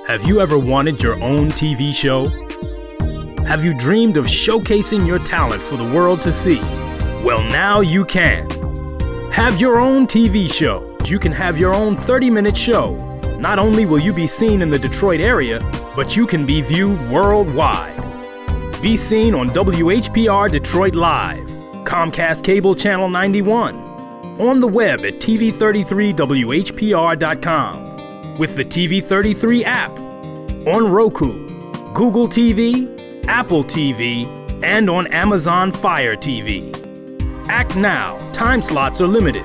Have you ever wanted your own TV show? Have you dreamed of showcasing your talent for the world to see? Well, now you can. Have your own TV show. You can have your own 30-minute show. Not only will you be seen in the Detroit area, but you can be viewed worldwide. Be seen on WHPR Detroit Live, Comcast Cable Channel 91, on the web at TV33WHPR.com, with the TV33 app, on Roku, Google TV, Apple TV, and on Amazon Fire TV. Act now. Time slots are limited.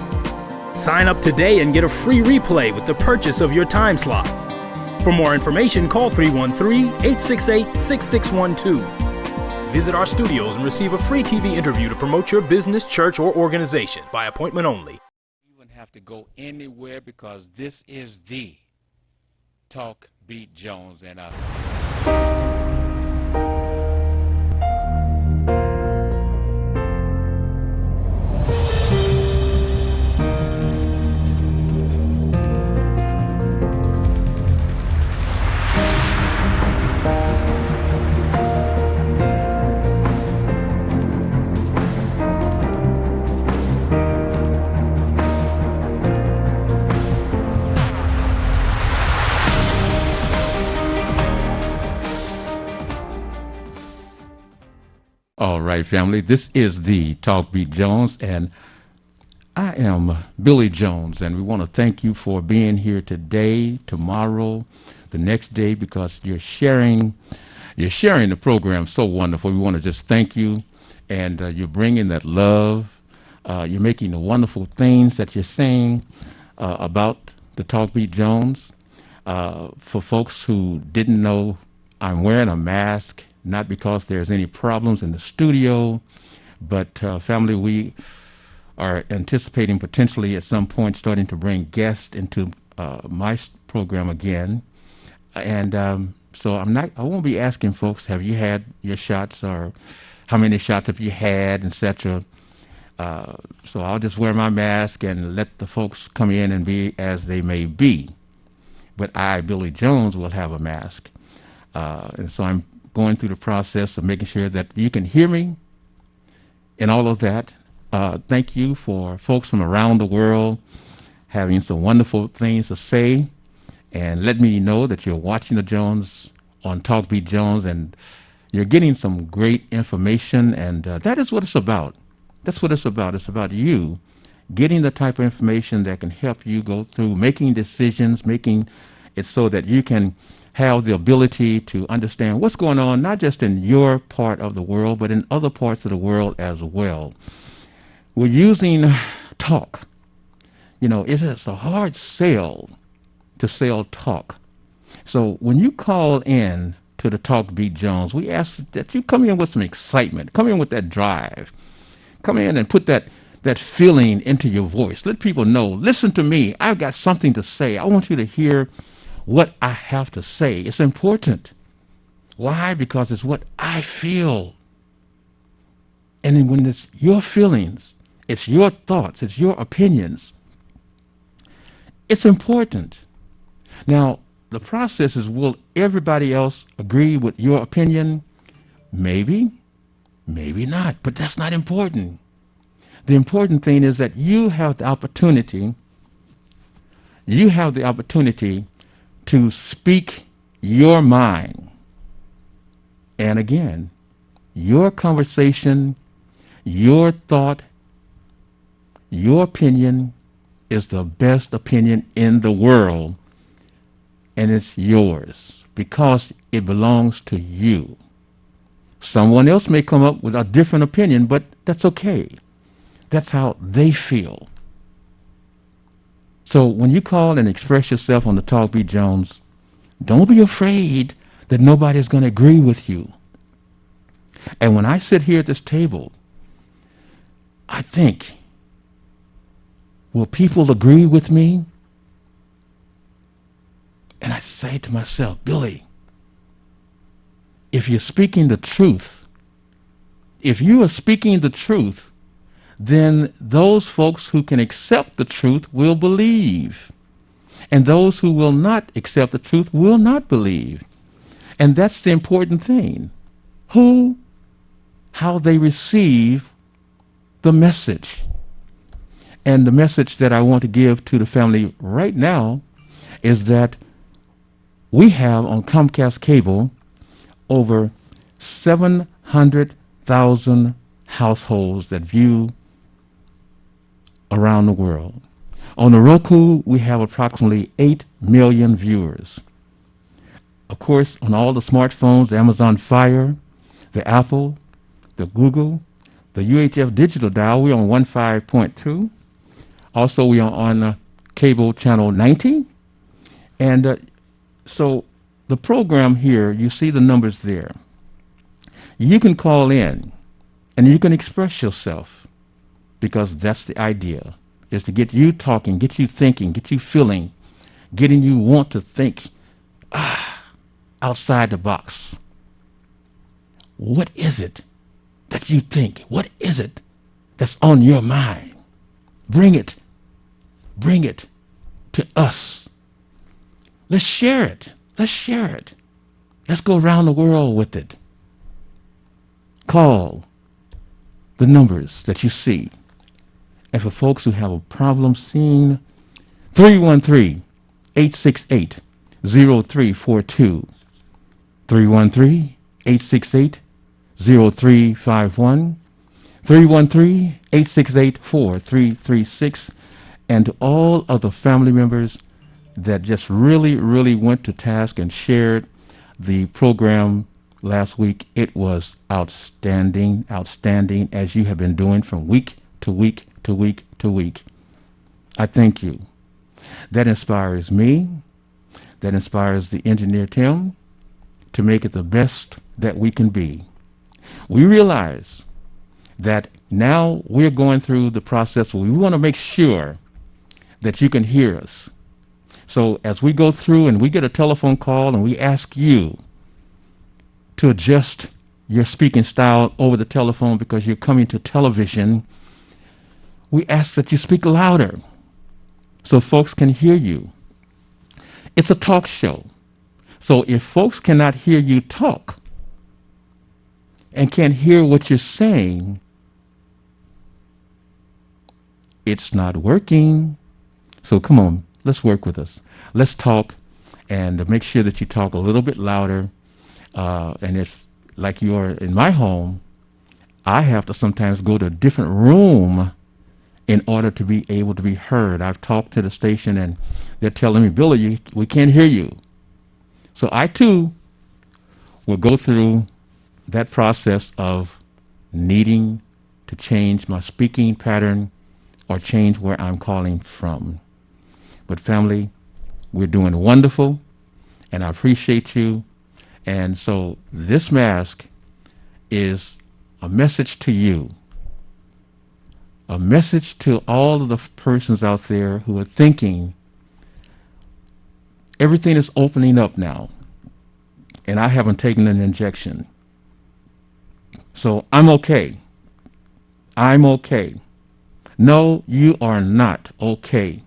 Sign up today and get a free replay with the purchase of your time slot. For more information, call 313-868-6612. Visit our studios and receive a free TV interview to promote your business, church, or organization by appointment only. You wouldn't have to go anywhere because this is the Talk Beat Jones and All right, family, this is the Talk Beat Jones, and I am Billy Jones, and we want to thank you for being here today, tomorrow, the next day, because you're sharing the program so wonderful. We want to just thank you, and you're bringing that love. You're making the wonderful things that you're saying about the Talk Beat Jones. For folks who didn't know, I'm wearing a mask. Not because there's any problems in the studio, but family, we are anticipating potentially at some point starting to bring guests into my program again. And so I won't be asking folks, have you had your shots, or how many shots have you had, etc. So I'll just wear my mask and let the folks come in and be as they may be. But I, Billy Jones, will have a mask. And so I'm going through the process of making sure that you can hear me and all of that. Thank you for folks from around the world having some wonderful things to say, and let me know that you're watching the Jones on Talk Beat Jones, and you're getting some great information, and that is what it's about. That's what it's about. It's about you getting the type of information that can help you go through making decisions, making it so that you can have the ability to understand what's going on, not just in your part of the world, but in other parts of the world as well. We're using talk. You know, it is a hard sell to sell talk. So when you call in to the Talk Beat Jones, we ask that you come in with some excitement, come in with that drive, come in and put that feeling into your voice. Let people know, listen to me, I've got something to say. I want you to hear what I have to say. It's important. Why? Because it's what I feel. And then when it's your feelings, it's your thoughts, it's your opinions, it's important. Now, the process is, will everybody else agree with your opinion? Maybe, maybe not, but that's not important. The important thing is that you have the opportunity to speak your mind. And again, your conversation, your thought, your opinion is the best opinion in the world, and it's yours because it belongs to you. Someone else may come up with a different opinion, but that's okay. That's how they feel. So when you call and express yourself on the Talk Beat Jones, don't be afraid that nobody's going to agree with you. And when I sit here at this table, I think, will people agree with me? And I say to myself, Billy, if you're speaking the truth, if you are speaking the truth, then those folks who can accept the truth will believe. And those who will not accept the truth will not believe. And that's the important thing. How they receive the message. And the message that I want to give to the family right now is that we have on Comcast Cable over 700,000 households that view around the world. On the Roku, we have approximately 8 million viewers. Of course, on all the smartphones, the Amazon Fire, the Apple, the Google, the UHF digital dial, we're on 15.2. Also, we are on cable channel 90. And so the program here, you see the numbers there. You can call in and you can express yourself, because that's the idea, is to get you talking, get you thinking, get you feeling, getting you want to think outside the box. What is it that you think? What is it that's on your mind? Bring it to us. Let's share it. Let's go around the world with it. Call the numbers that you see. And for folks who have a problem seeing, 313-868-0342, 313-868-0351, 313-868-4336, and to all of the family members that just really went to task and shared the program last week. It was outstanding, as you have been doing from week to week to week to week. I thank you. That inspires me. That inspires the engineer Tim to make it the best that we can be. We realize that now we're going through the process where we want to make sure that you can hear us. So as we go through and we get a telephone call and we ask you to adjust your speaking style over the telephone because you're coming to television, we ask that you speak louder so folks can hear you. It's a talk show. So if folks cannot hear you talk and can't hear what you're saying, it's not working. So come on, let's work with us. Let's talk and make sure that you talk a little bit louder. And if, like you are in my home, I have to sometimes go to a different room in order to be able to be heard. I've talked to the station and they're telling me, Billy, we can't hear you. So I too will go through that process of needing to change my speaking pattern or change where I'm calling from. But family, we're doing wonderful, and I appreciate you. And so this mask is a message to you, a message to all of the persons out there who are thinking everything is opening up now, and I haven't taken an injection. So I'm okay. I'm okay. No, you are not okay.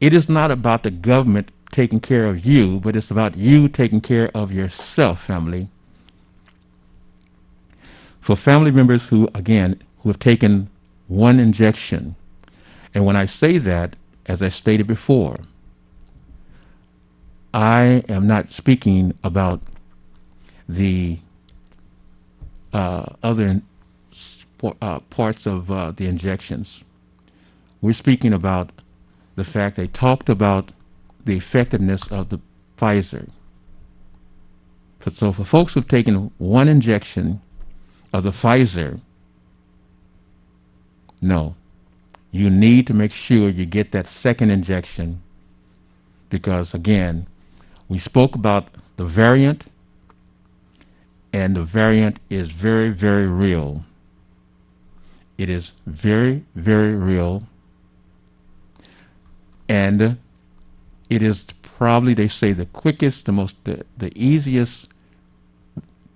It is not about the government taking care of you, but it's about you taking care of yourself, family. For family members who have taken one injection, and when I say that, as I stated before, I am not speaking about the other parts of the injections. We're speaking about the fact they talked about the effectiveness of the Pfizer. So for folks who've taken one injection of the Pfizer, no, you need to make sure you get that second injection, because again, we spoke about the variant, and the variant is very, very real. It is very, very real. And it is probably, they say, the quickest, the easiest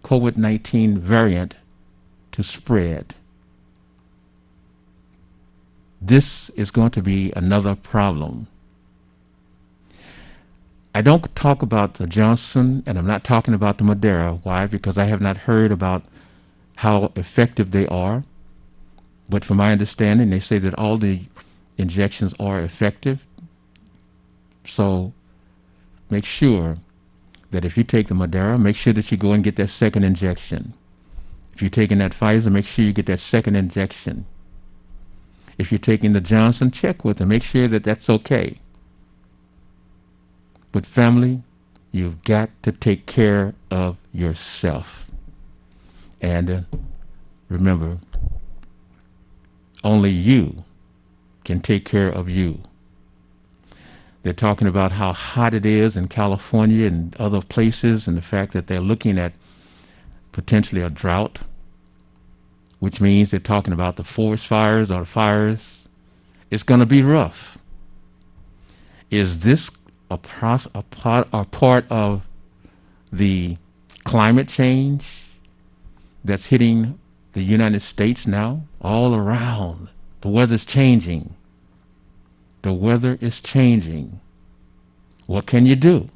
COVID-19 variant to spread. This is going to be another problem. I don't talk about the Johnson, and I'm not talking about the Moderna. Why? Because I have not heard about how effective they are. But from my understanding, they say that all the injections are effective. So make sure that if you take the Moderna, make sure that you go and get that second injection. If you're taking that Pfizer, make sure you get that second injection. If you're taking the Johnson, check with them. Make sure that that's okay. But family, you've got to take care of yourself. And remember, only you can take care of you. They're talking about how hot it is in California and other places, and the fact that they're looking at potentially a drought, which means they're talking about the forest fires or the fires. It's going to be rough. Is this a part of the climate change that's hitting the United States now? All around, the weather's changing. The weather is changing. What can you do?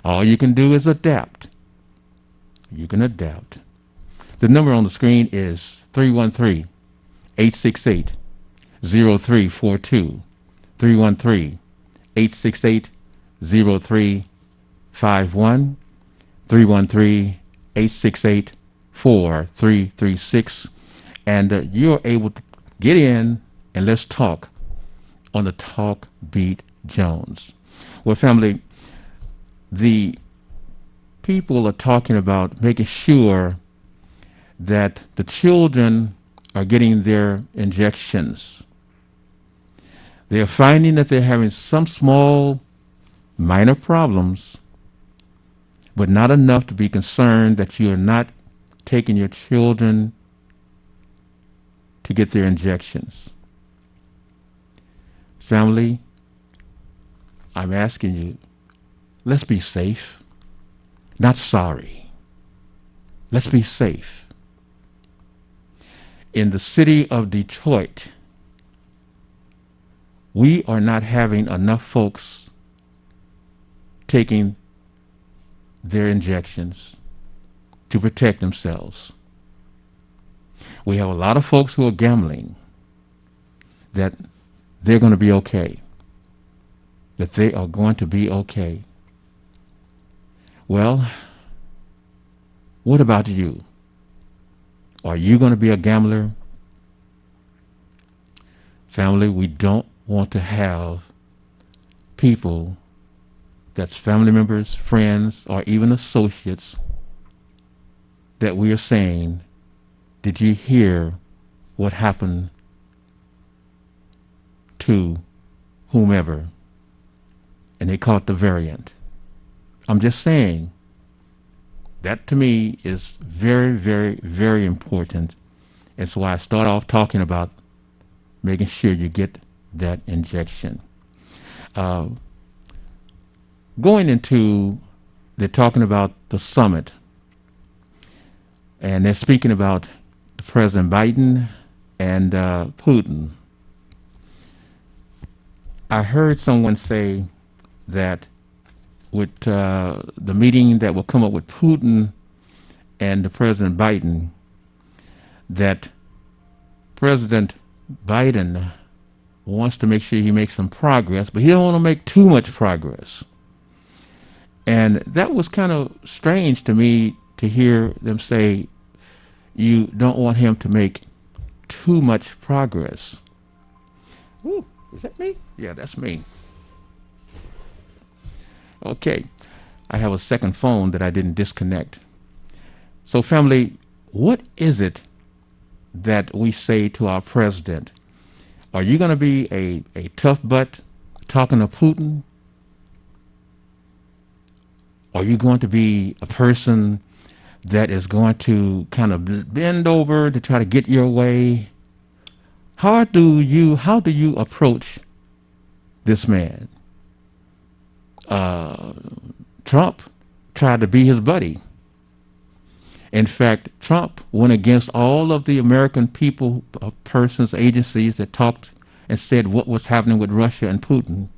All you can do is adapt. You can adapt. The number on the screen is 313-868-0342. 313-868-0351. 313-868-4336. And you're able to get in and let's talk on the Talk Beat Jones. Well, family, the people are talking about making sure that the children are getting their injections. They are finding that they're having some small, minor problems, but not enough to be concerned that you are not taking your children to get their injections. Family, I'm asking you, let's be safe, not sorry. Let's be safe. In the city of Detroit, we are not having enough folks taking their injections to protect themselves. We have a lot of folks who are gambling that they're going to be okay, that they are going to be okay. Well, what about you? Are you going to be a gambler? Family, we don't want to have people that's family members, friends, or even associates that we are saying, did you hear what happened to whomever? And they caught the variant. I'm just saying, that to me is very, very, very important. And so I start off talking about making sure you get that injection. Going into, they're talking about the summit, and they're speaking about President Biden and Putin. I heard someone say that with the meeting that will come up with Putin and the President Biden, that President Biden wants to make sure he makes some progress, but he don't want to make too much progress. And that was kind of strange to me to hear them say you don't want him to make too much progress. Ooh, is that me? Yeah, that's me. Okay, I have a second phone that I didn't disconnect. So family, what is it that we say to our president? Are you going to be a tough butt talking to Putin? Are you going to be a person that is going to kind of bend over to try to get your way? How do you approach this man? Trump tried to be his buddy. In fact, Trump went against all of the American people, persons, agencies that talked and said what was happening with Russia and Putin.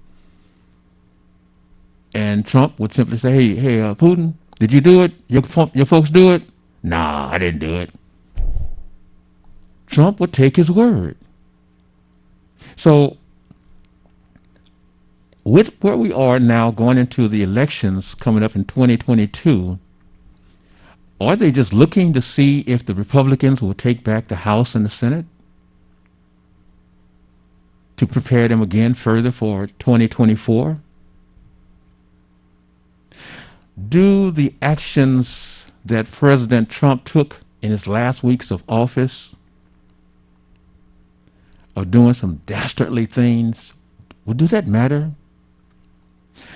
And Trump would simply say, hey, Putin, did you do it? Your folks do it? Nah, I didn't do it. Trump would take his word. So with where we are now going into the elections coming up in 2022, are they just looking to see if the Republicans will take back the House and the Senate to prepare them again further for 2024? Do the actions that President Trump took in his last weeks of office of doing some dastardly things, well, does that matter?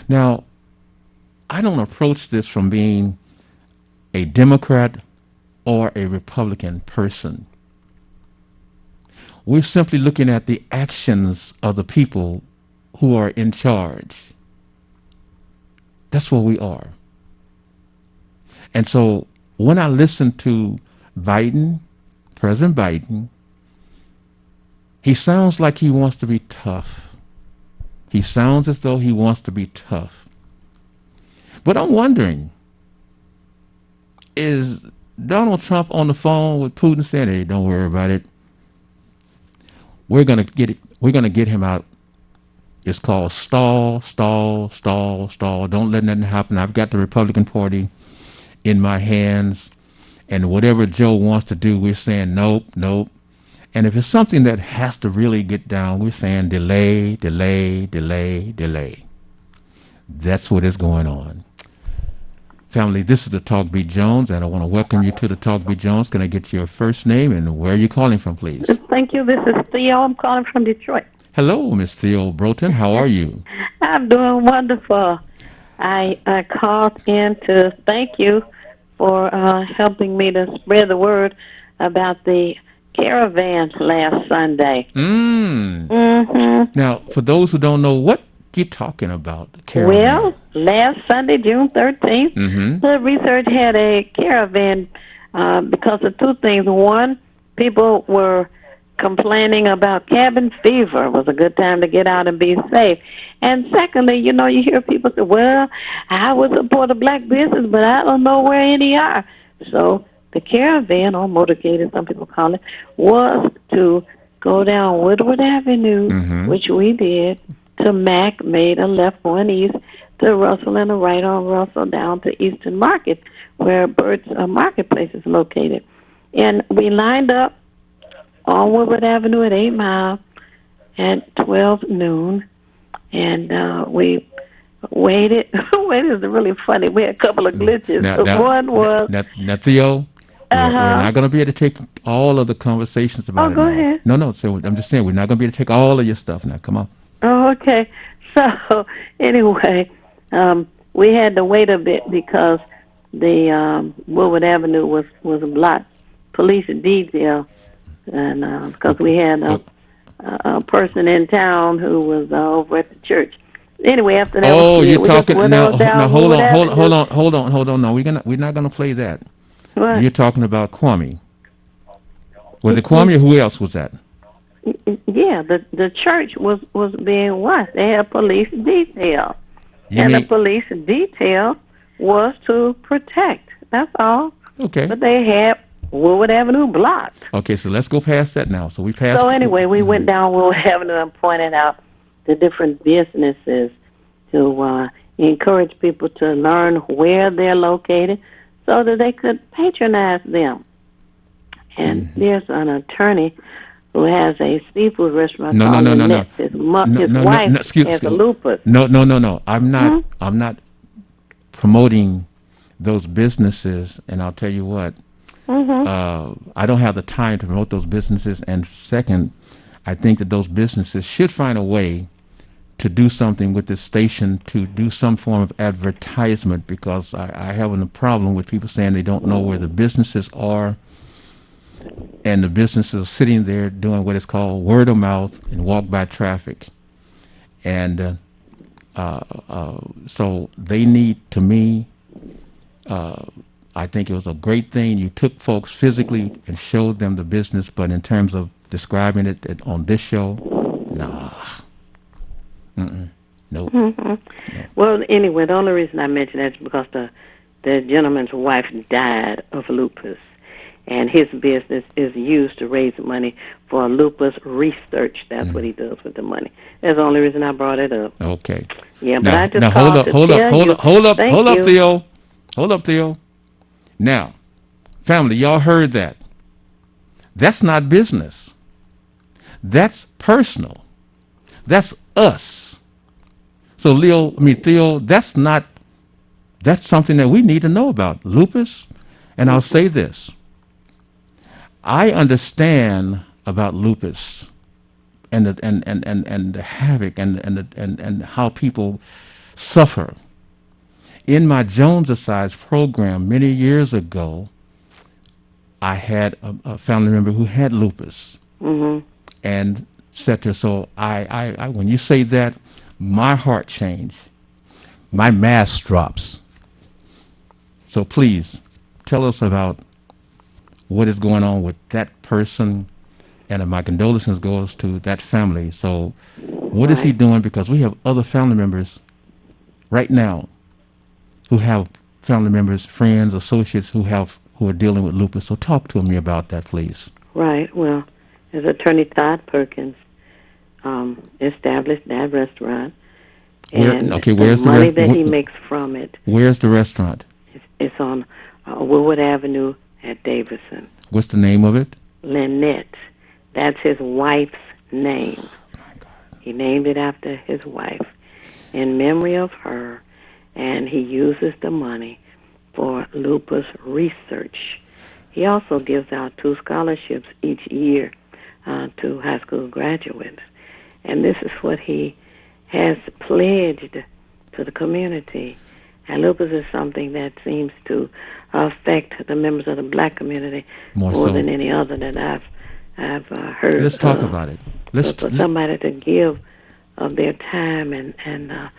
Now, I don't approach this from being a Democrat or a Republican person. We're simply looking at the actions of the people who are in charge. That's what we are. And so when I listen to Biden, President Biden, he sounds like he wants to be tough. He sounds as though he wants to be tough. But I'm wondering, is Donald Trump on the phone with Putin saying, hey, don't worry about it. We're gonna get him out. It's called stall. Don't let nothing happen. I've got the Republican Party in my hands, and whatever Joe wants to do, we're saying nope. And if it's something that has to really get down, we're saying delay. That's what is going on. Family, this is the Talk Beat Jones, and I want to welcome you to the Talk Beat Jones. Can I get your first name and where are you calling from, please? Thank you. This is Theo. I'm calling from Detroit. Hello, Miss Theo Broughton. How are you? I'm doing wonderful. I called in to thank you for helping me to spread the word about the caravan last Sunday. Now, for those who don't know, what you talking about? Caravan? Well, last Sunday, June 13th, the research had a caravan because of two things. One, people were complaining about cabin fever. It was a good time to get out and be safe. And secondly, you hear people say, well, I would support a black business, but I don't know where any are. So the caravan, or motorcade as some people call it, was to go down Woodward Avenue, which we did, to Mack, made a left going east, to Russell and a right on Russell down to Eastern Market, where Burt's Marketplace is located. And we lined up on Woodward Avenue at 8 Mile at 12 noon, and we waited. Wait, is really funny. We had a couple of glitches. One was... Now, Theo, we're not going to be able to take all of the conversations about it. Go now. ahead. No, so I'm just saying, we're not going to be able to take all of your stuff now. Come on. Oh, okay. So, anyway, we had to wait a bit because the Woodward Avenue was blocked. Police detail, and because we had a person in town who was over at the church. Anyway, after that, you're talking now. Hold on. No, we're not gonna play that. What? You're talking about Kwame. Was it Kwame or who else was that? Yeah, the church was being watched. They had police detail, the police detail was to protect. That's all. Okay. But they had Woodward Avenue blocked. Okay, so let's go past that now. So we passed. So anyway, we went down Woodward Avenue and pointed out the different businesses to encourage people to learn where they're located so that they could patronize them. And there's an attorney who has a seafood restaurant. No. His wife has a lupus. No. I'm not promoting those businesses, and I'll tell you what. I don't have the time to promote those businesses. And second, I think that those businesses should find a way to do something with this station, to do some form of advertisement, because I have a problem with people saying they don't know where the businesses are, and the businesses are sitting there doing what is called word of mouth and walk by traffic. And so they need, to me, I think it was a great thing. You took folks physically and showed them the business, but in terms of describing it on this show, nah. Nope. Well, anyway, the only reason I mention that is because the gentleman's wife died of lupus, and his business is used to raise money for lupus research. That's what he does with the money. That's the only reason I brought it up. Okay. Yeah, but I just now called to tell you. hold up, Thank you. Theo. Hold up, Theo. Now, family, y'all heard that. That's not business. That's personal. That's us. So, Theo, that's something that we need to know about. Lupus, and I'll say this. I understand about lupus and the havoc and how people suffer. In my Jones-a-Size program many years ago, I had a family member who had lupus, and said to her, so I when you say that, my heart changed, my mask drops. So please tell us about what is going on with that person, and my condolences goes to that family. So what is he doing? Because we have other family members right now who have family members, friends, associates who are dealing with lupus. So talk to me about that, please. Right. Well, as Attorney Todd Perkins established that restaurant, and where's the money that he makes from it. Where's the restaurant? It's on Woodward Avenue at Davison. What's the name of it? Lynette. That's his wife's name. Oh my God. He named it after his wife in memory of her, and he uses the money for lupus research. He also gives out 2 scholarships each year to high school graduates. And this is what he has pledged to the community. And lupus is something that seems to affect the members of the black community more so than any other that I've heard. Let's talk about it. For somebody to give of their time and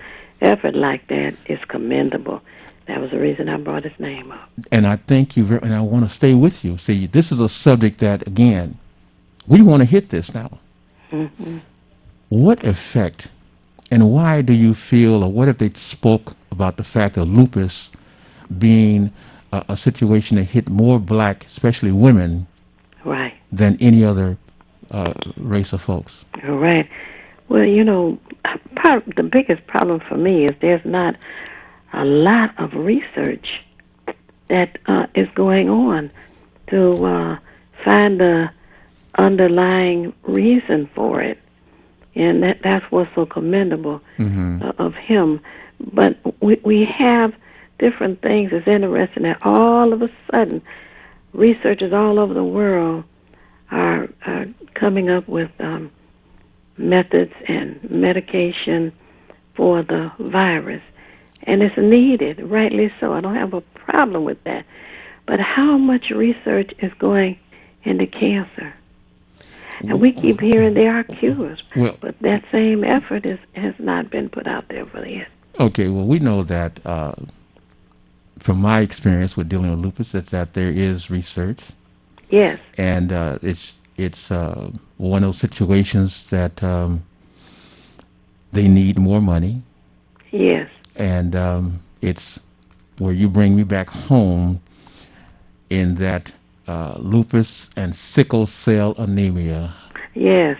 effort like that is commendable. That was the reason I brought his name up. And I thank you, and I want to stay with you. See, this is a subject that, again, we want to hit this now. Mm-hmm. What effect and why do you feel, or what if they spoke about the fact of lupus being a situation that hit more black, especially women, right, than any other race of folks? Right. Well, the biggest problem for me is there's not a lot of research that is going on to find the underlying reason for it. And that's what's so commendable of him. But we have different things. It's interesting that all of a sudden, researchers all over the world are coming up with methods and medication for the virus. And it's needed, rightly so. I don't have a problem with that. But how much research is going into cancer? And we keep hearing there are cures, but that same effort has not been put out there for yet. Okay, well, we know that from my experience with dealing with lupus, that there is research. Yes. And it's one of those situations that they need more money. Yes. And it's where you bring me back home in that lupus and sickle cell anemia. Yes.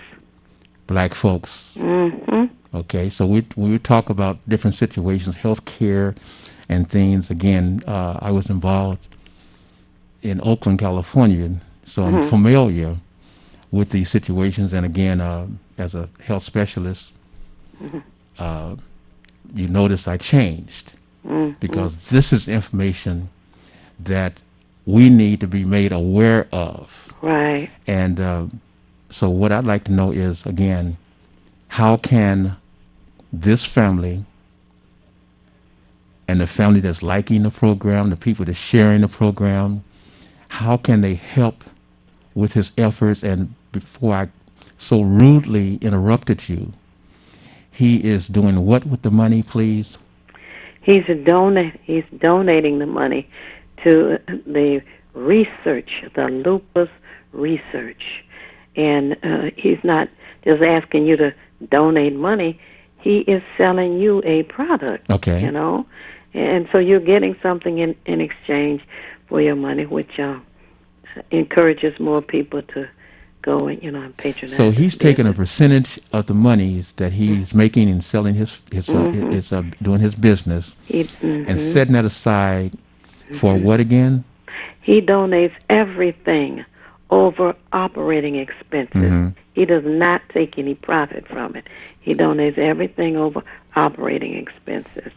Black folks. Mm-hmm. Okay, so we talk about different situations, health care and things. Again, I was involved in Oakland, California, so I'm familiar with these situations. And again, as a health specialist, you notice I changed because this is information that we need to be made aware of. Right. And so what I'd like to know is, again, how can this family and the family that's liking the program, the people that's sharing the program, how can they help with his efforts? And before I so rudely interrupted you, he is doing what with the money, please? He's donating the money to the research, the lupus research. And he's not just asking you to donate money. he is selling you a product. Okay. You know, and so you're getting something in exchange for your money, which encourages more people to go and and patronize. So he's his taking a business. percentage of the monies that he's making and selling his doing his business and setting that aside for what again? He donates everything over operating expenses. He does not take any profit from it. He donates everything over operating expenses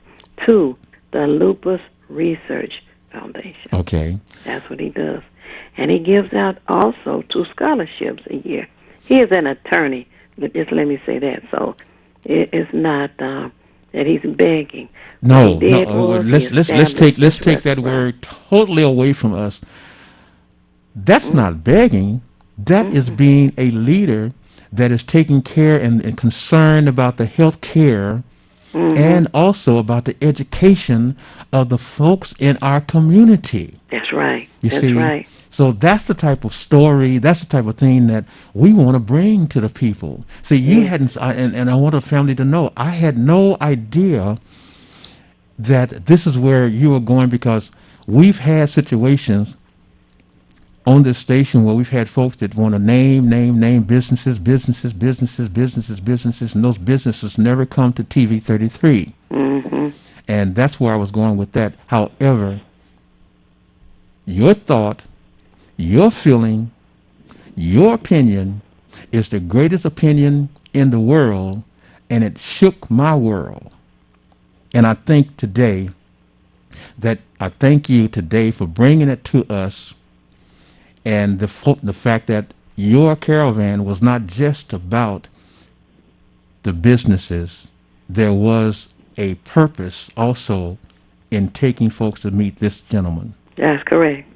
to the Lupus Research Foundation. Okay. That's what he does. And he gives out also 2 scholarships a year. He is an attorney. Just let me say that. So it's not that he's begging. No, What he did no. was Let's he let's established let's this take that restaurant. word totally away from us. That's not begging. That is being a leader that is taking care and concerned about the health care and also about the education of the folks in our community. That's right. You That's see, right. so that's the type of story, that's the type of thing that we want to bring to the people. See, you hadn't, and I want the family to know, I had no idea that this is where you were going, because we've had situations on this station where we've had folks that want to name businesses, and those businesses never come to TV 33. And that's where I was going with that. However, your thought, your feeling, your opinion is the greatest opinion in the world, and it shook my world. And I think today that I thank you today for bringing it to us, and the fact that your caravan was not just about the businesses. There was a purpose also in taking folks to meet this gentleman. That's correct.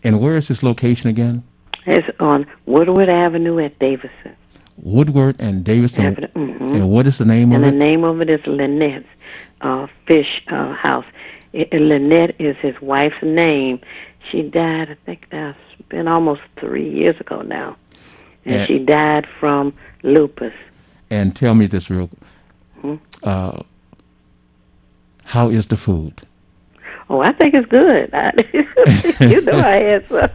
And where is his location again? It's on Woodward Avenue at Davison. Woodward and Davison. Avenue. And what is the name And of the it? name of it is Lynette's Fish House. Lynette is his wife's name. She died, I think that's been almost 3 years ago now. And she died from lupus. And tell me this real how is the food? Oh, I think it's good. You know I had some.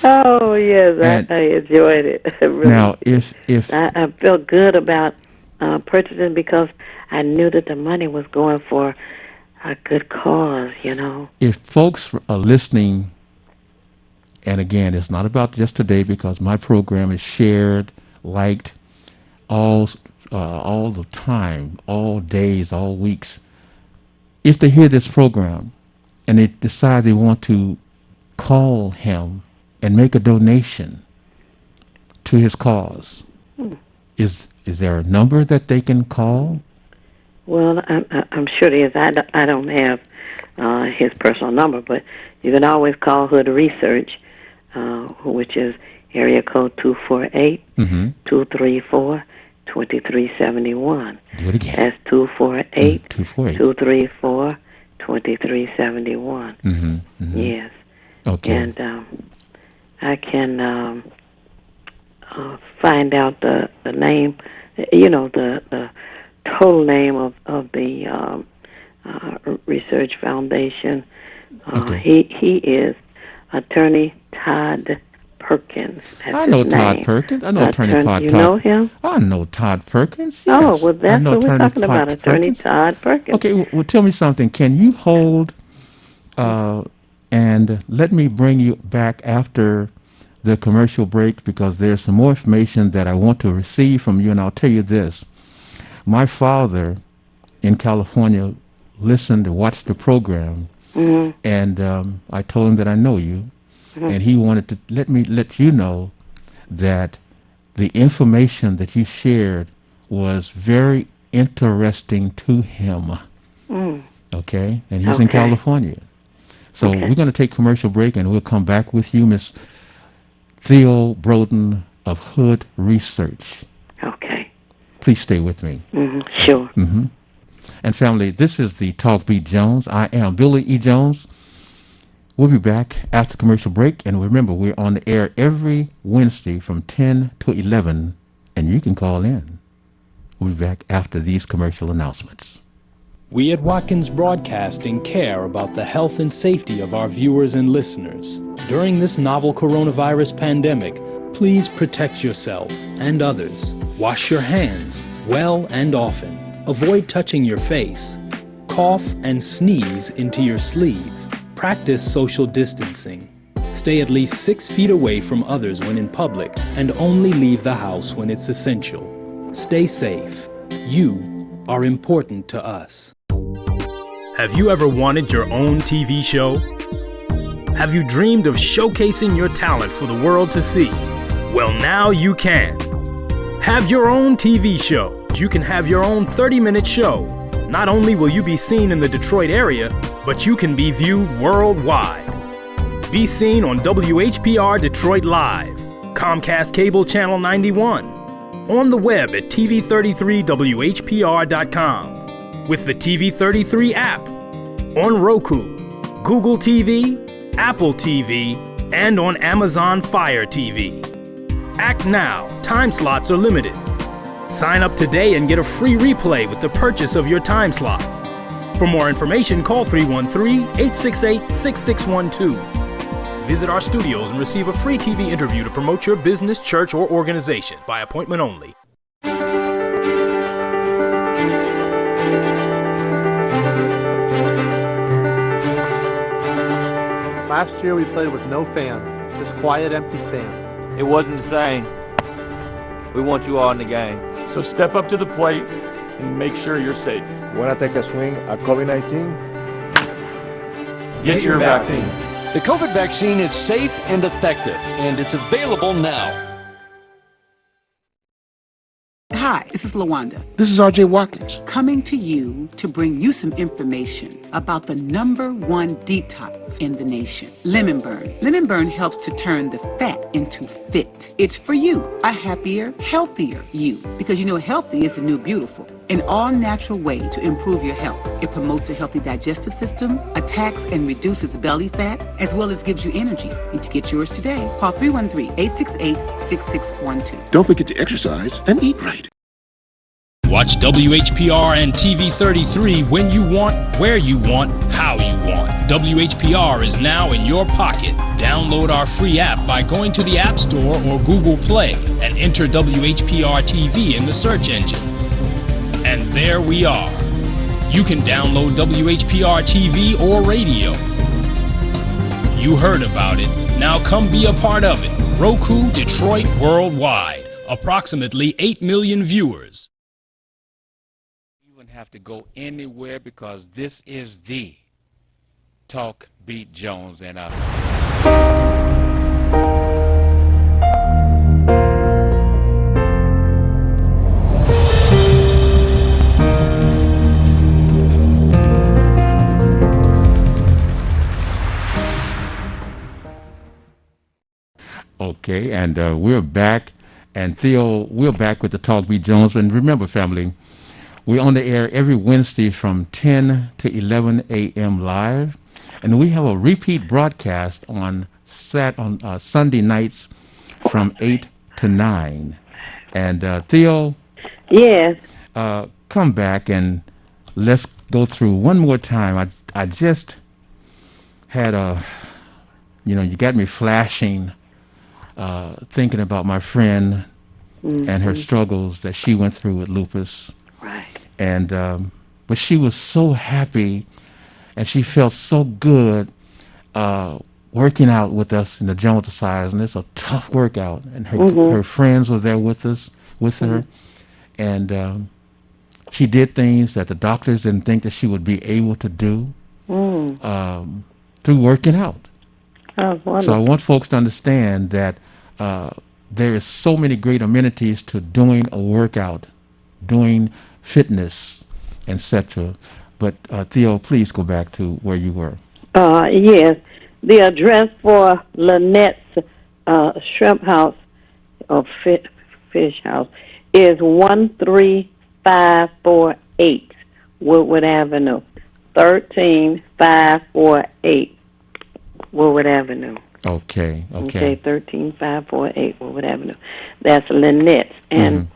Oh, yes, I enjoyed it. Really. Now, if I felt good about purchasing because I knew that the money was going for a good cause, you know. if folks are listening, and again, it's not about just today because my program is shared, liked, all the time, all days, all weeks. If they hear this program and they decide they want to call him and make a donation to his cause, is there a number that they can call? Well, I'm sure there is. I don't have his personal number, but you can always call Hood Research, which is area code 248-234-2371. Do it again. That's 248-234-2371. 248. Yes. Okay. And I can find out the name, the total name of the Research Foundation. Okay. He is Attorney Todd Perkins. That's I know his Todd name. Perkins. I know Attorney Todd. You know him? I know Todd Perkins. Oh, Yes. well, I that's know what we're talking about, Todd Attorney Perkins. Todd Perkins. Okay, well, tell me something. Can you hold and let me bring you back after the commercial break, because there's some more information that I want to receive from you, and I'll tell you this. My father in California listened and watched the program, and I told him that I know you, and he wanted to let you know that the information that you shared was very interesting to him. Okay? And he's in Okay. California. So Okay. we're going to take commercial break, and we'll come back with you, Miss Theo Broden of Hood Research. Okay. Please stay with me. Sure. And family, this is the Talk Beat Jones. I am Billy E. Jones. We'll be back after commercial break. And remember, we're on the air every Wednesday from 10 to 11, and you can call in. We'll be back after these commercial announcements. We at Watkins Broadcasting care about the health and safety of our viewers and listeners. During this novel coronavirus pandemic, please protect yourself and others. Wash your hands well and often. Avoid touching your face. Cough and sneeze into your sleeve. Practice social distancing. Stay at least 6 feet away from others when in public and only leave the house when it's essential. Stay safe. You are important to us. Have you ever wanted your own TV show? Have you dreamed of showcasing your talent for the world to see? Well, now you can. Have your own TV show. You can have your own 30-minute show. Not only will you be seen in the Detroit area, but you can be viewed worldwide. Be seen on WHPR Detroit Live, Comcast Cable Channel 91, on the web at tv33whpr.com, with the TV33 app, on Roku, Google TV, Apple TV, and on Amazon Fire TV. Act now. Time slots are limited. Sign up today and get a free replay with the purchase of your time slot. For more information, call 313-868-6612. Visit our studios and receive a free TV interview to promote your business, church, or organization by appointment only. Last year we played with no fans, just quiet, empty stands. It wasn't the same. We want you all in the game. So step up to the plate and make sure you're safe. Wanna take a swing at COVID-19? Get your vaccine. The COVID vaccine is safe and effective, and it's available now. Hi, this is LaWanda. This is R.J. Watkins. Coming to you to bring you some information about the #1 detox in the nation, Lemon Burn. Lemon Burn helps to turn the fat into fit. It's for you, a happier, healthier you. Because you know healthy is the new beautiful. An all-natural way to improve your health. It promotes a healthy digestive system, attacks and reduces belly fat, as well as gives you energy. Need to get yours today. Call 313-868-6612. Don't forget to exercise and eat right. Watch WHPR and TV33 when you want, where you want, how you want. WHPR is now in your pocket. Download our free app by going to the App Store or Google Play and enter WHPR TV in the search engine. And there we are. You can download WHPR TV or radio. You heard about it. Now come be a part of it. Roku Detroit Worldwide. Approximately 8 million viewers. You wouldn't have to go anywhere because this is the Talk Beat Jones and Okay, and we're back, and Theo, we're back with the Talk Beat Jones. And remember, family, we're on the air every Wednesday from 10 to 11 a.m. live, and we have a repeat broadcast on Sunday nights from 8 to 9. And Theo, Yes. come back and let's go through one more time. I just had you got me flashing. Thinking about my friend and her struggles that she went through with lupus. Right. And but she was so happy and she felt so good working out with us in the Jones exercise, and it's a tough workout. And her friends were there with her, and she did things that the doctors didn't think that she would be able to do through working out. Oh, wonderful. So I want folks to understand that there is so many great amenities to doing a workout, doing fitness, etc. But Theo, please go back to where you were. Yes. The address for Lynette's shrimp house or fish house is 13548 Woodward Avenue, 13548 Woodward Avenue. Okay. 13548 Woodward Avenue. That's Lynette's, and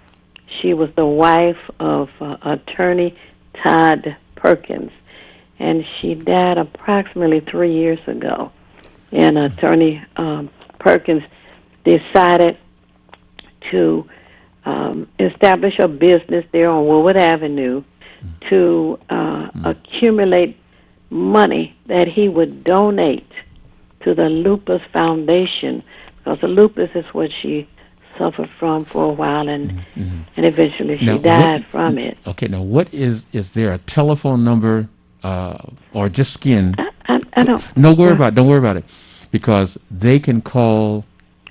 She was the wife of attorney Todd Perkins, and she died approximately 3 years ago. And attorney Perkins decided to establish a business there on Woodward Avenue to accumulate money that he would donate to the Lupus Foundation, because the lupus is what she suffered from for a while, and eventually she died from it. Okay, now what is there a telephone number or just skin? I don't. Don't worry about it, because they can call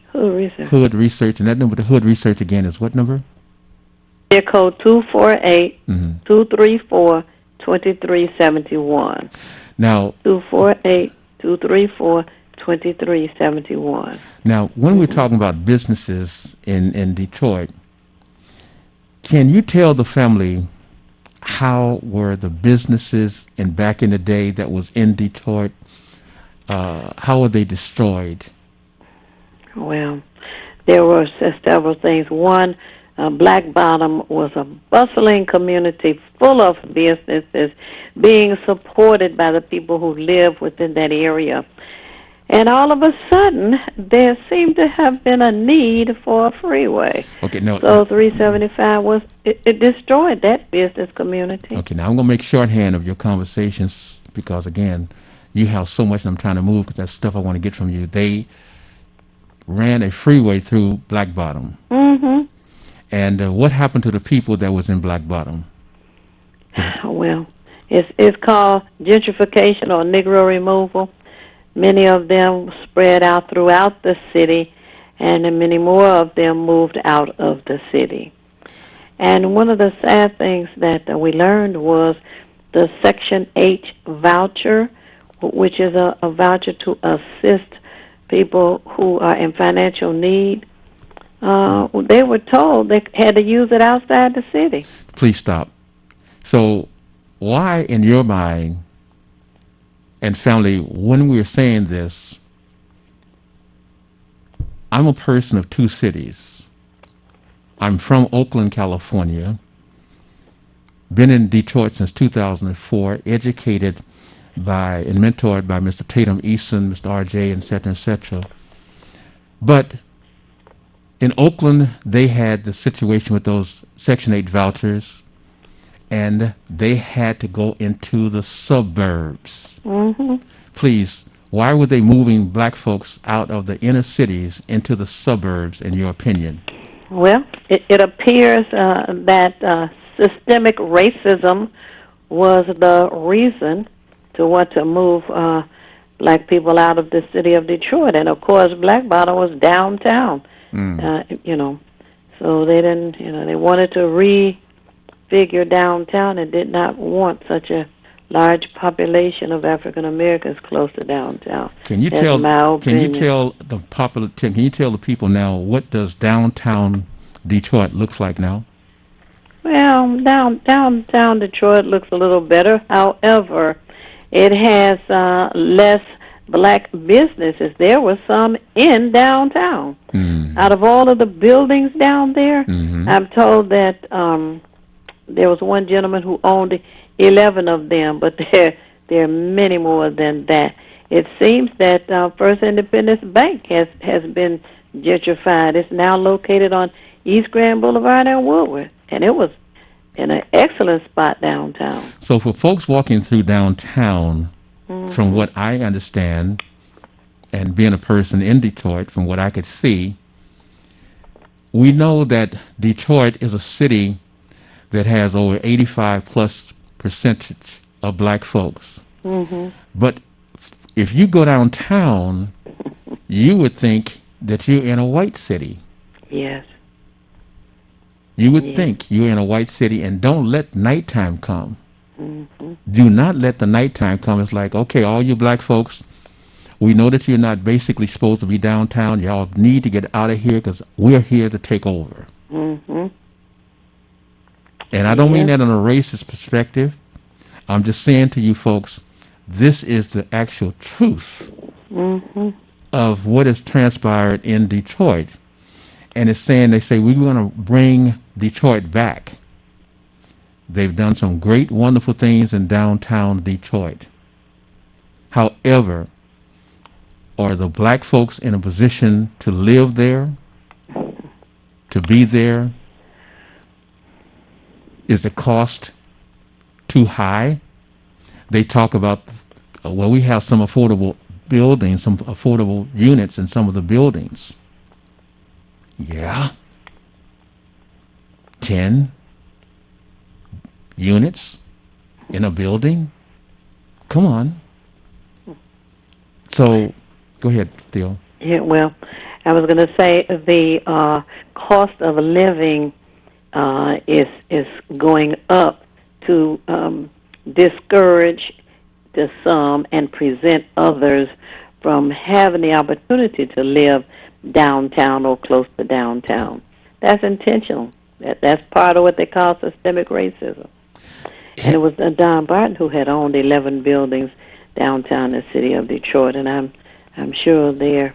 Hood Research, and that number to Hood Research again is what number? Their code 248-234-2371. Now 248-234-2371. Now, when we're talking about businesses in Detroit, can you tell the family how were the businesses back in the day that was in Detroit, how were they destroyed? Well, there were several things. One, Black Bottom was a bustling community full of businesses being supported by the people who live within that area. And all of a sudden, there seemed to have been a need for a freeway. Okay, no. So 375 it destroyed that business community. Okay, now I'm going to make shorthand of your conversations because, again, you have so much and I'm trying to move because that's stuff I want to get from you. They ran a freeway through Black Bottom. Mm-hmm. And what happened to the people that was in Black Bottom? Well, it's called gentrification or Negro removal. Many of them spread out throughout the city, and many more of them moved out of the city. And one of the sad things that we learned was the Section H voucher, which is a voucher to assist people who are in financial need. They were told they had to use it outside the city. Please stop. So why, in your mind and family, when we're saying this, I'm a person of two cities. I'm from Oakland, California, been in Detroit since 2004, educated by and mentored by Mr. Tatum Eason, Mr. RJ, et cetera, but in Oakland, they had the situation with those Section 8 vouchers, and they had to go into the suburbs. Mm-hmm. Please, why were they moving black folks out of the inner cities into the suburbs, in your opinion? Well, it appears that systemic racism was the reason to want to move black people out of the city of Detroit. And, of course, Black Bottom was downtown. So they didn't, they wanted to refigure downtown and did not want such a large population of African Americans close to downtown. Can you tell the people now what does downtown Detroit looks like now? Well, downtown Detroit looks a little better. However, it has less black businesses. There were some in downtown. Out of all of the buildings down there, I'm told that there was one gentleman who owned 11 of them, but there are many more than that. It seems that First Independence Bank has been gentrified. It's now located on East Grand Boulevard and Woodward, and it was in an excellent spot downtown. So for folks walking through downtown, from what I understand, and being a person in Detroit, from what I could see, we know that Detroit is a city that has over 85+% of black folks. But if you go downtown, you would think that you're in a white city. Yes. You would think you're in a white city, and don't let nighttime come. Do not let the nighttime come. It's like, okay, all you black folks, we know that you're not basically supposed to be downtown. Y'all need to get out of here because we're here to take over. And I don't mean that in a racist perspective. I'm just saying to you folks, this is the actual truth of what has transpired in Detroit. And it's saying, they say, we're going to bring Detroit back. They've done some great, wonderful things in downtown Detroit. However, are the black folks in a position to live there, to be there? Is the cost too high? They talk about, well, we have some affordable buildings, some affordable units in some of the buildings. Yeah. 10 units in a building? Come on. So, go ahead, Theo. Yeah, well, I was going to say the cost of living is going up to discourage to some and present others from having the opportunity to live downtown or close to downtown. That's intentional. That's part of what they call systemic racism. And it was Don Barton who had owned 11 buildings downtown the city of Detroit, and I'm sure they're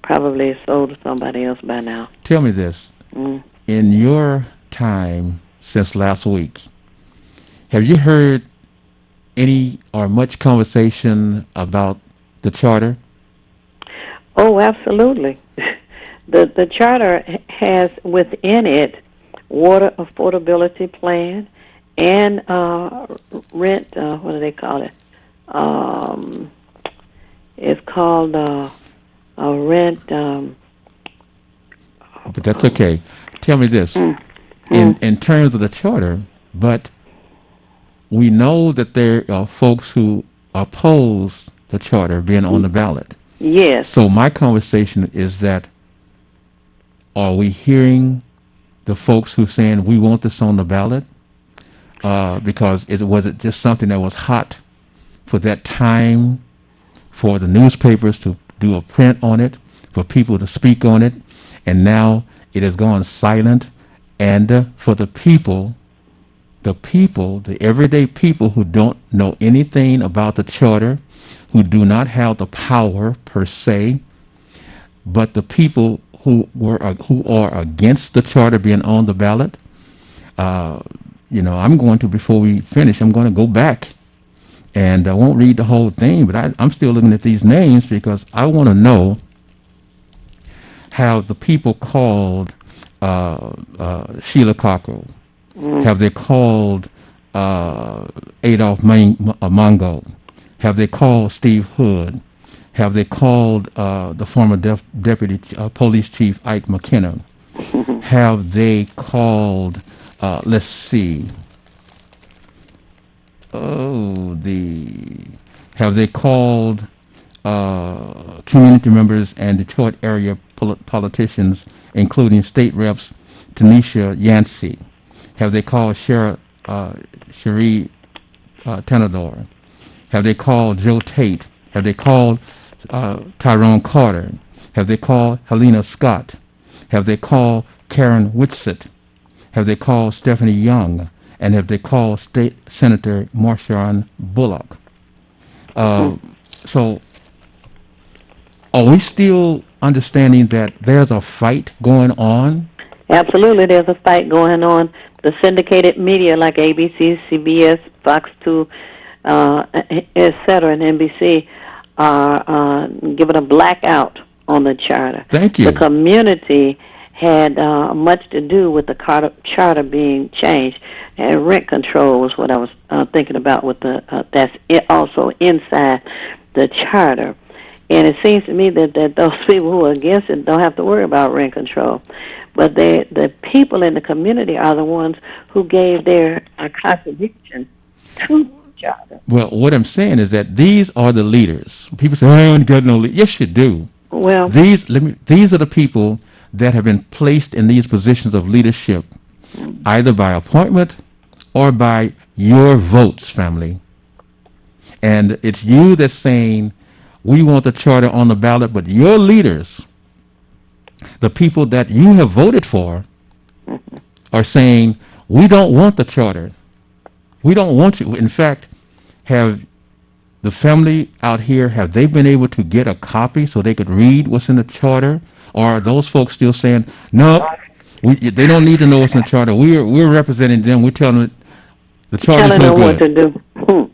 probably sold to somebody else by now. Tell me this. In your time since last week, have you heard any or much conversation about the charter? Oh, absolutely. The charter has within it water affordability plan and rent, what do they call it? It's called a rent. But that's okay. Tell me this. In terms of the charter, but we know that there are folks who oppose the charter being on the ballot. Yes. So my conversation is that, are we hearing the folks who saying we want this on the ballot? Because was it just something that was hot for that time, for the newspapers to do a print on it, for people to speak on it, and now it has gone silent, and for the everyday people who don't know anything about the charter, who do not have the power per se, but the people who are against the charter being on the ballot. I'm going to, before we finish, I'm going to go back, and I won't read the whole thing, but I'm still looking at these names because I want to know how the people called Sheila Cockrell. Have they called Adolph Mongo? Have they called Steve Hood? Have they called the former Deputy Police Chief Ike McKenna? Have they called, let's see, have they called community members and Detroit area politicians, including state reps Tanisha Yancey? Have they called Cherie Tenador? Have they called Joe Tate? Have they called Tyrone Carter? Have they called Helena Scott? Have they called Karen Whitsitt? Have they called Stephanie Young? And have they called State Senator Marshawn Bullock? So are we still understanding that there's a fight going on? Absolutely, there's a fight going on. The syndicated media like ABC, CBS, Fox 2, et cetera, and NBC are giving a blackout on the charter. Thank you. The community had much to do with the charter being changed. And rent control was what I was thinking about with that's also inside the charter. And it seems to me that those people who are against it don't have to worry about rent control. But the people in the community are the ones who gave their contribution to the charter. Well, what I'm saying is that these are the leaders. People say, I ain't got no leaders. Yes, you do. Well, these are the people that have been placed in these positions of leadership, either by appointment or by your votes, family. And it's you that's saying, we want the charter on the ballot, but your leaders, the people that you have voted for, are saying, we don't want the charter. We don't want you. In fact, have the family out here, have they been able to get a copy so they could read what's in the charter? Or are those folks still saying, no, They don't need to know what's in the charter. We're representing them. We're telling them the charter's Telling no them what to good. do.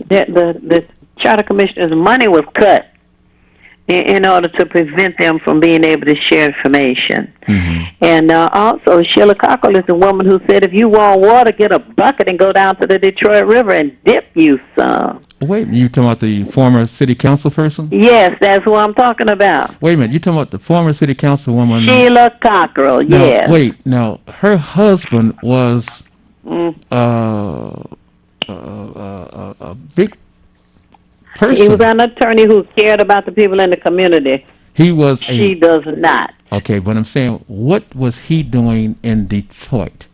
The charter commissioner's money was cut in order to prevent them from being able to share information. And also, Sheila Cockle is the woman who said, if you want water, get a bucket and go down to the Detroit River and dip you some. Wait, you talking about the former city council person? Yes, that's who I'm talking about. Wait a minute, you talking about the former city councilwoman? Sheila Cockrell, Now, yes. wait, now her husband was a big person. He was an attorney who cared about the people in the community. He was She does not. Okay, but I'm saying, what was he doing in Detroit?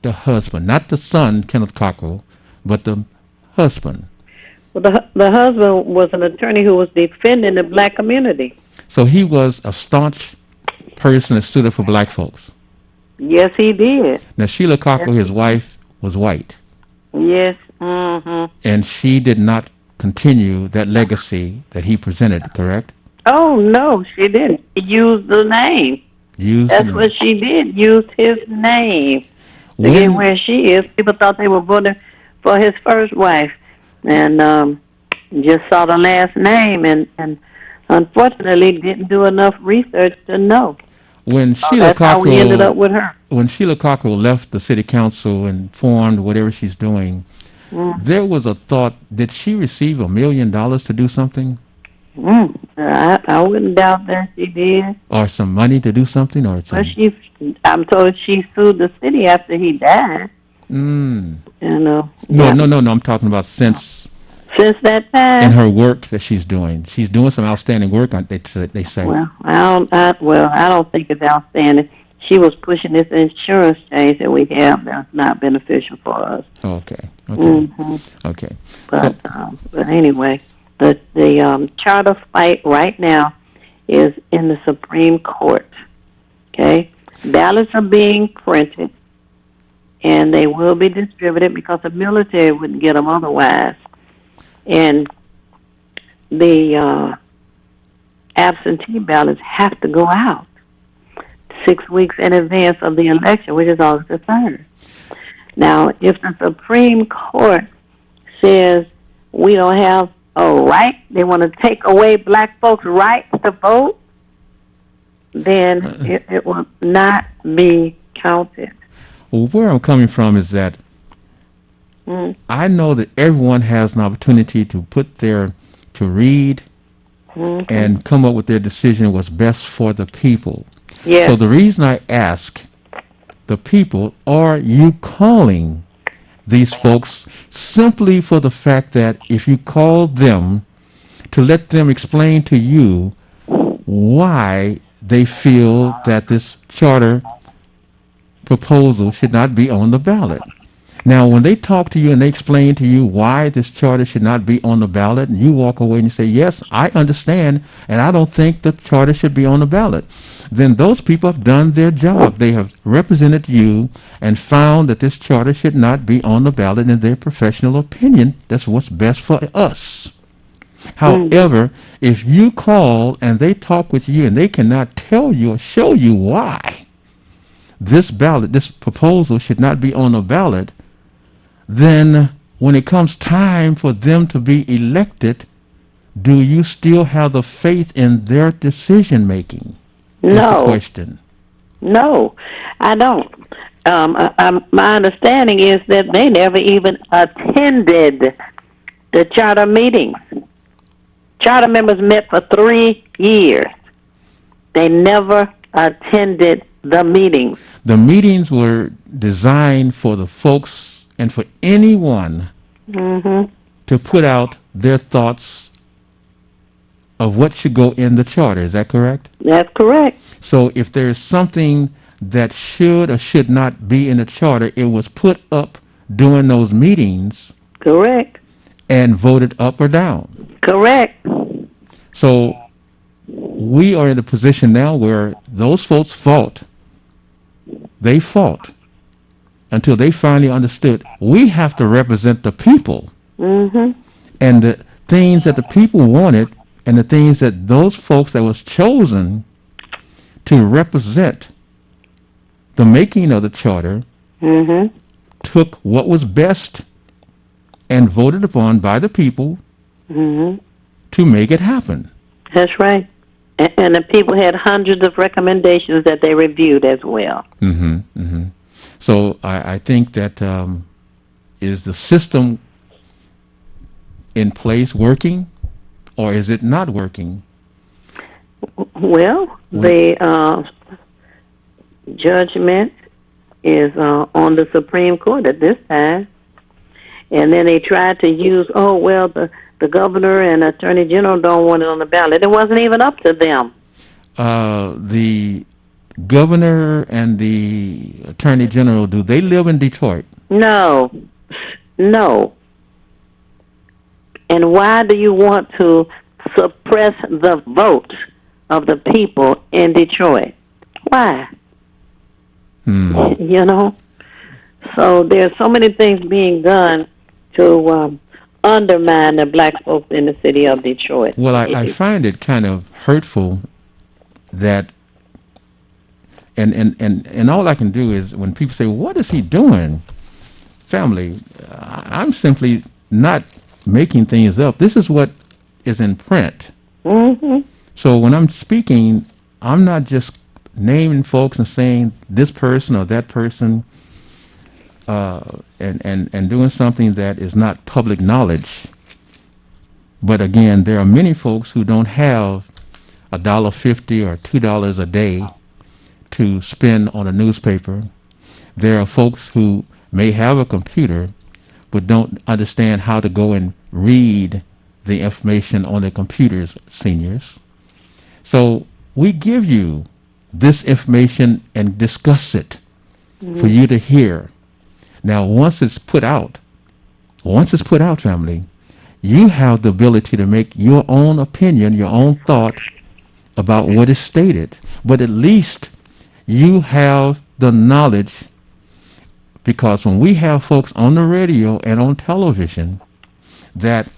The husband, not the son, Kenneth Cockrell, but the husband. Well, the husband was an attorney who was defending the black community. So he was a staunch person that stood up for black folks. Yes, he did. Now, Sheila Cockrell, his wife, was white. Yes. Mm-hmm. And she did not continue that legacy that he presented, correct? Oh, no, she didn't. She used the name. That's what she did, used his name to get where she is. People thought they were voting for his first wife and just saw the last name and unfortunately didn't do enough research to know. When Sheila that's how we ended up with her. When Sheila Cockrell left the city council and formed whatever she's doing, there was a thought, did she receive $1 million to do something? I wouldn't doubt that she did. Or some money to do something? Or some... Well, I'm told she sued the city after he died. You know. No, I'm talking about since that time. And her work that she's doing. She's doing some outstanding work, they say. Well, I don't think it's outstanding. She was pushing this insurance change that we have that's not beneficial for us. Okay. Okay. But anyway, the charter fight right now is in the Supreme Court. Okay? Ballots are being printed, and they will be distributed because the military wouldn't get them otherwise. And the absentee ballots have to go out 6 weeks in advance of the election, which is August the 3rd. Now, if the Supreme Court says we don't have a right, they want to take away black folks' rights to vote, then it will not be counted. Well, where I'm coming from is that I know that everyone has an opportunity to read and come up with their decision what's best for the people. Yes. So the reason I ask the people, are you calling these folks simply for the fact that if you call them to let them explain to you why they feel that this charter proposal should not be on the ballot? Now, when they talk to you and they explain to you why this charter should not be on the ballot, and you walk away and you say, yes, I understand, and I don't think the charter should be on the ballot, then those people have done their job. They have represented you and found that this charter should not be on the ballot in their professional opinion. That's what's best for us. However, if you call and they talk with you and they cannot tell you or show you why this proposal should not be on the ballot, then when it comes time for them to be elected, do you still have the faith in their decision making? No. That's the question. No, I don't. My understanding is that they never even attended the charter meetings. Charter members met for 3 years. They never attended the meetings. The meetings were designed for the folks and for anyone to put out their thoughts of what should go in the charter. Is that correct? That's correct. So if there is something that should or should not be in the charter, it was put up during those meetings. Correct. And voted up or down. Correct. So we are in a position now where those folks fought. They fought until they finally understood we have to represent the people. And the things that the people wanted and the things that those folks that was chosen to represent the making of the charter took what was best and voted upon by the people to make it happen. That's right. And the people had hundreds of recommendations that they reviewed as well. So I think that is the system in place working, or is it not working? Well, the judgment is on the Supreme Court at this time. And then they tried to use, the governor and attorney general don't want it on the ballot. It wasn't even up to them. The governor and the attorney general, do they live in Detroit? No. And why do you want to suppress the vote of the people in Detroit? Why? You know? So there's so many things being done to undermine the black folks in the city of Detroit. Well, I find it kind of hurtful that, and all I can do is when people say, what is he doing? Family, I'm simply not making things up. This is what is in print. So when I'm speaking, I'm not just naming folks and saying this person or that person and doing something that is not public knowledge. But again, there are many folks who don't have $1.50 or $2 a day to spend on a newspaper. There are folks who may have a computer but don't understand how to go and read the information on the computers, seniors. So we give you this information and discuss it for you to hear. Now, once it's put out, family, you have the ability to make your own opinion, your own thought about what is stated. But at least you have the knowledge, because when we have folks on the radio and on television that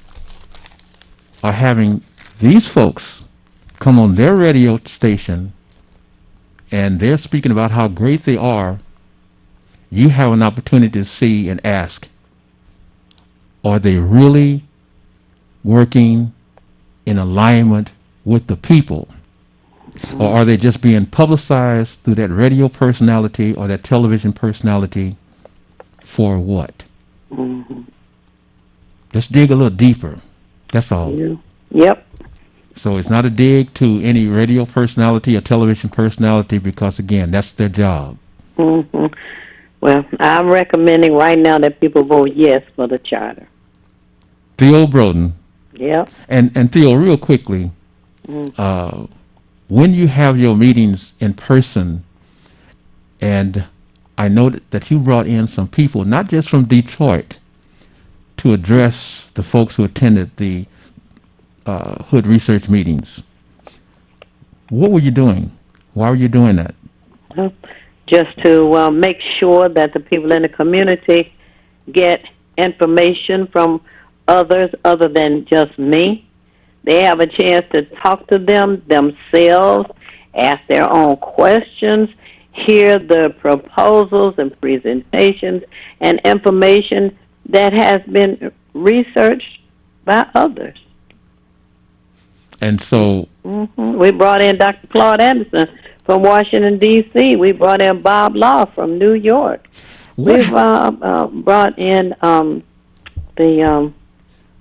are having these folks come on their radio station and they're speaking about how great they are, you have an opportunity to see and ask, are they really working in alignment with the people? Or are they just being publicized through that radio personality or that television personality for what? Let's dig a little deeper. That's all. Yep. So it's not a dig to any radio personality or television personality because, again, that's their job. Well, I'm recommending right now that people vote yes for the charter. Theo Broden. Yep. And Theo, real quickly, when you have your meetings in person, and I know that you brought in some people, not just from Detroit, to address the folks who attended the Hood Research meetings. What were you doing? Why were you doing that? Just to make sure that the people in the community get information from others other than just me. They have a chance to talk to them themselves, ask their own questions, hear the proposals and presentations and information that has been researched by others. And so we brought in Dr. Claude Anderson from Washington, D.C. We brought in Bob Law from New York. We've brought in the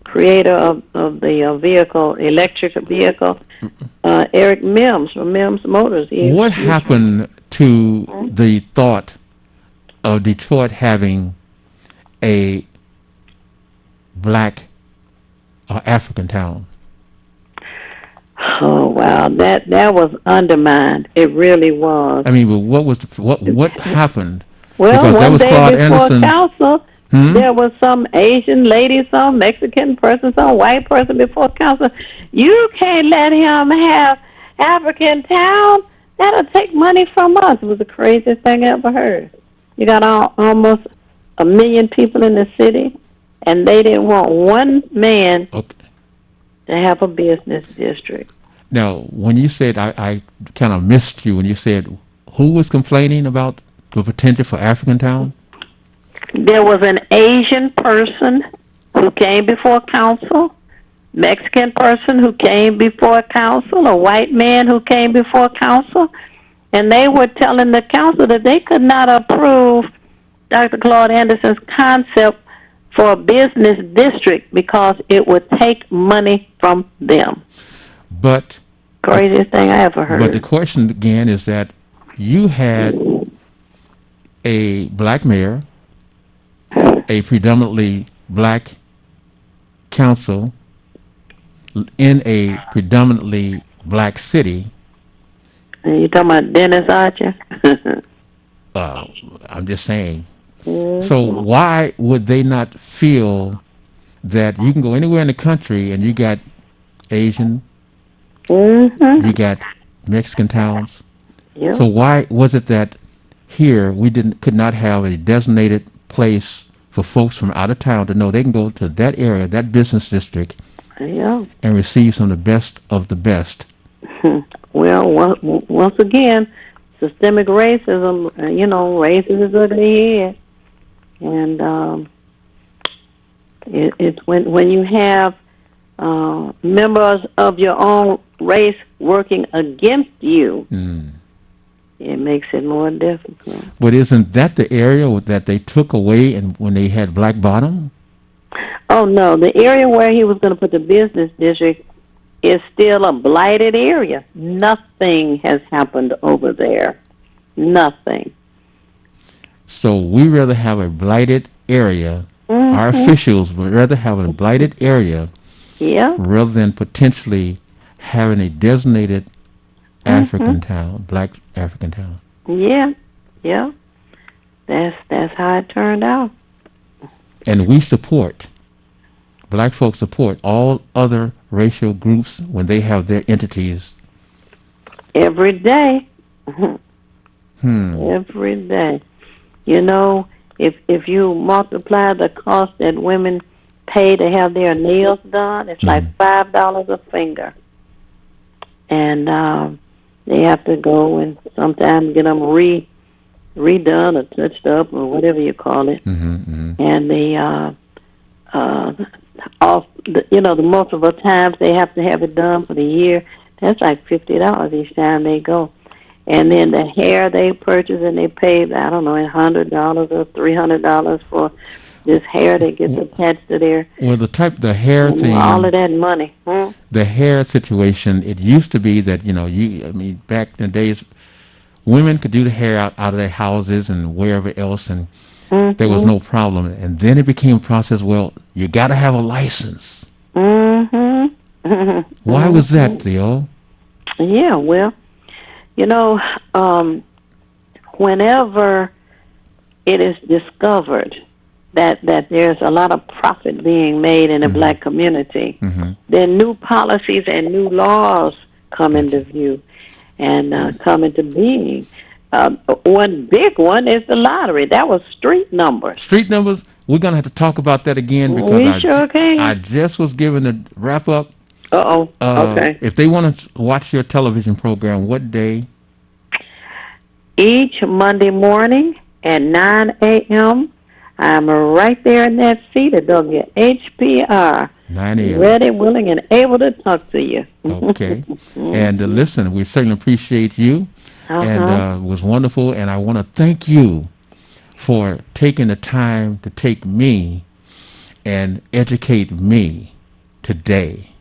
creator of the vehicle, electric vehicle, Eric Mims from Mims Motors. What happened to the thought of Detroit having a black or African town? Oh wow, that was undermined. It really was. I mean, but what happened? Well, because one was day Claude before Anderson. council, there was some Asian lady, some Mexican person, some white person before council. You can't let him have African town. That'll take money from us. It was the craziest thing I ever heard. You got almost 1 million people in the city, and they didn't want one man to have a business district. Now, when you said, I kind of missed you when you said, who was complaining about with potential for African Town? There was an Asian person who came before council, Mexican person who came before council, a white man who came before council, and they were telling the council that they could not approve Dr. Claude Anderson's concept for a business district because it would take money from them. But craziest thing I ever heard. But the question again is that you had a black mayor, a predominantly black council in a predominantly black city. And you talking about Dennis Archer? I'm just saying. So why would they not feel that you can go anywhere in the country and you got Asian, you got Mexican towns? Yep. So why was it that here we could not have a designated place for folks from out of town to know they can go to that area, that business district, yeah, and receive some of the best of the best? Well, once again, systemic racism, racism is ugly head. And it's when you have members of your own race working against you, it makes it more difficult. But isn't that the area that they took away and when they had Black Bottom? Oh, no. The area where he was going to put the business district is still a blighted area. Nothing has happened over there. Nothing. So we rather have a blighted area. Our officials would rather have a blighted area rather than potentially having a designated African town, black African town. Yeah. That's how it turned out. And we support, black folks support all other racial groups when they have their entities. Every day. Every day. If you multiply the cost that women pay to have their nails done, it's like $5 a finger. And they have to go and sometimes get them redone or touched up or whatever you call it. And the multiple times they have to have it done for the year, that's like $50 each time they go. And then the hair they purchase and they pay, I don't know, $100 or $300 for this hair that gets attached to their... Well, the hair thing... All of that money. The hair situation, it used to be that, back in the days, women could do the hair out of their houses and wherever else, and there was no problem. And then it became a process, well, you got to have a license. Why was that, Theo? Yeah, well... whenever it is discovered that there's a lot of profit being made in the black community, then new policies and new laws come into view and come into being. One big one is the lottery. That was street numbers. Street numbers? We're going to have to talk about that again because I just was given the wrap-up. Okay. If they want to watch your television program, what day? Each Monday morning at 9 a.m. I'm right there in that seat at WHPR. 9 a.m. Ready, willing, and able to talk to you. Okay. And listen, we certainly appreciate you. And it was wonderful. And I want to thank you for taking the time to take me and educate me today.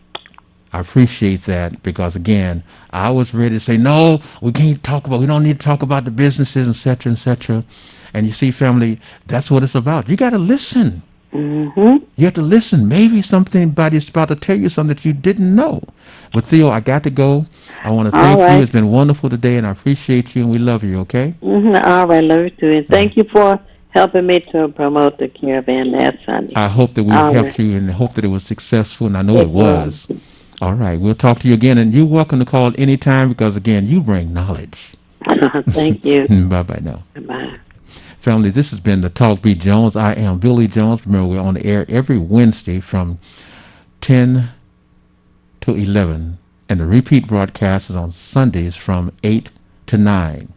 I appreciate that because, again, I was ready to say, no, we don't need to talk about the businesses, et cetera, et cetera. And you see, family, that's what it's about. You got to listen. You have to listen. Maybe somebody's about to tell you something that you didn't know. But, Theo, I got to go. I want to thank you. It's been wonderful today, and I appreciate you, and we love you, okay? All right, love you too. And thank you for helping me to promote the caravan last Sunday. I hope that we helped you and hope that it was successful, and I know it was. All right. We'll talk to you again, and you're welcome to call anytime because, again, you bring knowledge. Thank you. Bye-bye now. Bye. Family, this has been the Talk Beat Jones. I am Billy Jones. Remember, we're on the air every Wednesday from 10 to 11, and the repeat broadcast is on Sundays from 8 to 9.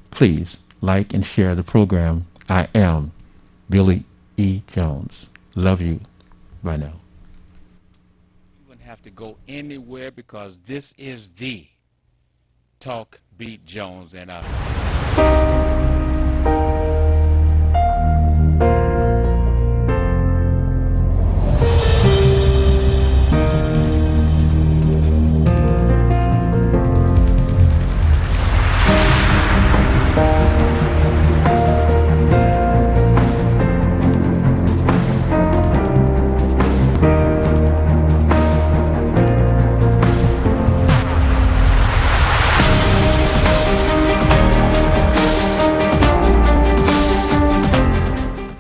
Please like, and share the program. I am Billy E. Jones. Love you. Bye now. You wouldn't have to go anywhere because this is the Talk Beat Jones, and